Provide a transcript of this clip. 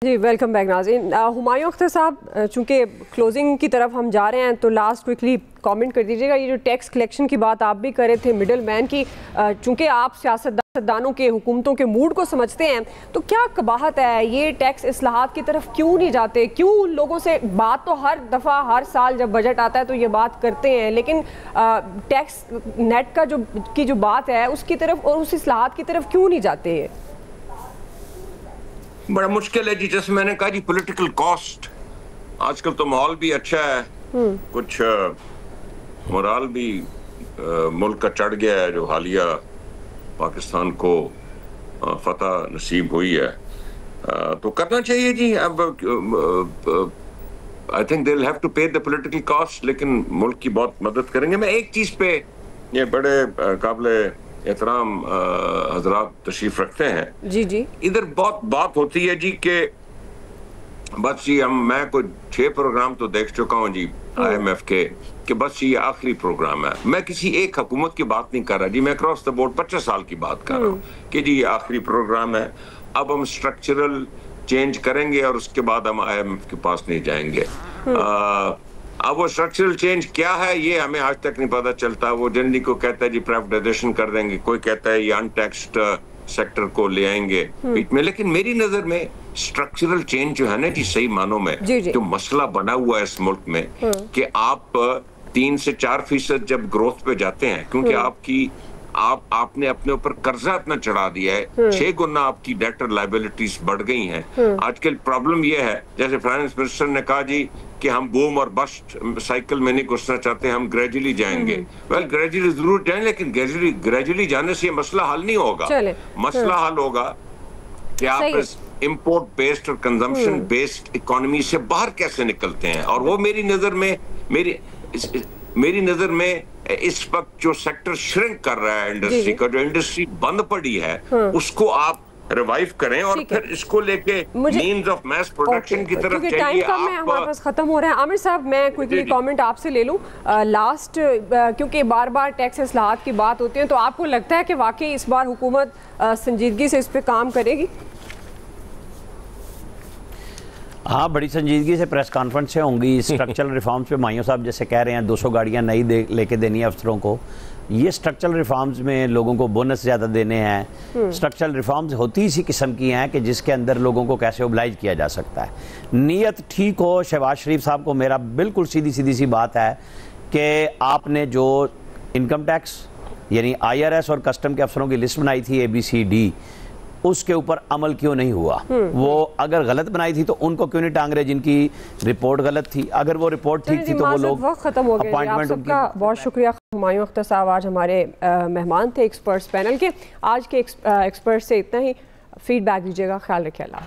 جی welcome back ناظرین. ہمایوں اختر صاحب, چونکہ کلوزنگ کی طرف ہم جا رہے ہیں تو لاسٹ کوئکلی کامنٹ کر دیجیے گا. یہ جو ٹیکس کلیکشن کی بات آپ بھی کر رہے تھے مڈل مین کی, چونکہ آپ سیاستدانوں کے حکومتوں کے موڈ کو سمجھتے ہیں, تو کیا قباحت ہے یہ ٹیکس اصلاحات کی طرف کیوں نہیں جاتے؟ کیوں لوگوں سے بات تو ہر دفعہ ہر سال جب بجٹ آتا ہے تو یہ بات کرتے ہیں, لیکن ٹیکس نیٹ کا جو بات ہے اس کی طرف اور اس اصلاحات کی طرف کیوں نہیں جاتے؟ یہ بڑا مشکل ہے جی. جیسے میں نے کہا جی پولیٹیکل کاسٹ, آج کل تو ماحول بھی اچھا ہے, کچھ مورال بھی ملک کا چڑھ گیا ہے جو حالیہ پاکستان کو فتح نصیب ہوئی ہے, تو کرنا چاہیے جی. اب I think they'll have to pay the political cost, لیکن ملک کی بہت مدد کریں گے. میں ایک چیز پہ, یہ بڑے قابل احترام حضرات تشریف رکھتے ہیں, جی ادھر بہت بات ہوتی ہے جی کہ بس جی میں کوئی 6 پروگرام تو دیکھ چکا ہوں جی آئی ایم ایف کے, کہ بس یہ آخری پروگرام ہے. میں کسی ایک حکومت کی بات نہیں کر رہا جی, میں اکراس دا بورڈ 25 سال کی بات کر رہا ہوں کہ جی یہ آخری پروگرام ہے, اب ہم سٹرکچرل چینج کریں گے اور اس کے بعد ہم آئی ایم ایف کے پاس نہیں جائیں گے. اب وہ سٹرکچرل چینج کیا ہے یہ ہمیں آج تک نہیں پتا چلتا. وہ جنرلی کو کہتا ہے جی پرائیویٹائزیشن کر دیں گے, کوئی کہتا ہے یہ ان ٹیکسڈ سیکٹر کو لے آئیں گے بیچ میں. لیکن میری نظر میں سٹرکچرل چینج جو ہے نا جی صحیح معنوں میں جو مسئلہ بنا ہوا ہے اس ملک میں, کہ آپ 3 سے 4% جب گروتھ پہ جاتے ہیں, کیونکہ آپ نے اپنے اوپر قرضہ اتنا چڑھا دیا ہے, 6 گنا آپ کی ڈیٹر لائبلٹیز بڑھ گئی ہیں. آج کل پرابلم یہ ہے, جیسے فائنانس منسٹر نے کہا جی کہ ہم بوم اور بسٹ سائیکل میں نہیں گھسنا چاہتے, ہم گریجولی جائیں گے. گریجولی ضرور جائیں, لیکن گریجولی جانے سے یہ مسئلہ حل نہیں ہوگا. مسئلہ حل ہوگا کہ آپ امپورٹ بیسڈ اور کنزمپشن بیسڈ اکانومی سے باہر کیسے نکلتے ہیں. اور وہ میری نظر میں اس وقت جو سیکٹر شرنک کر رہا ہے انڈسٹری کا, جو انڈسٹری بند پڑی ہے, اس کو آپ ریوائیو کریں اور پھر اس کو لے کے مینز آف میس پروڈکشن کی طرف چاہیے. ٹائم کم ہے, ہمارے پاس ختم ہو رہا ہے. عامر صاحب میں کوئکلی کامنٹ آپ سے لے لوں لاسٹ, کیونکہ بار بار ٹیکس اصلاحات کی بات ہوتی ہے, تو آپ کو لگتا ہے کہ واقعی اس بار حکومت سنجیدگی سے اس پہ کام کرے گی؟ ہاں, بڑی سنجیدگی سے پریس کانفرنس سے ہوں گی. اسٹرکچرل ریفارمز پہ مایوں صاحب جیسے کہہ رہے ہیں 200 گاڑیاں نئی لے کے دینی ہیں افسروں کو. یہ اسٹرکچرل ریفارمز میں لوگوں کو بونس زیادہ دینے ہیں. اسٹرکچرل ریفارمز ہوتی اسی قسم کی ہیں کہ جس کے اندر لوگوں کو کیسے اوبلائج کیا جا سکتا ہے. نیت ٹھیک ہو. شہباز شریف صاحب کو میرا بالکل سیدھی سی بات ہے کہ آپ نے جو انکم ٹیکس یعنی آئی آر ایس اور کسٹم کے افسروں کی لسٹ بنائی تھی ABCD, اس کے اوپر عمل کیوں نہیں ہوا؟ وہ اگر غلط بنائی تھی تو ان کو کیوں نہیں ٹانگ رہے جن کی رپورٹ غلط تھی؟ اگر وہ رپورٹ ٹھیک تھی تو وہ لوگ وقت ختم ہو گیا. آپ سب کا بہت شکریہ. ہمایوں اختر صاحب آج ہمارے مہمان تھے ایکسپرٹس پینل کے. آج کے ایکسپرٹ سے اتنا ہی. فیڈ بیک دیجیے گا. خیال رکھیے. اللہ.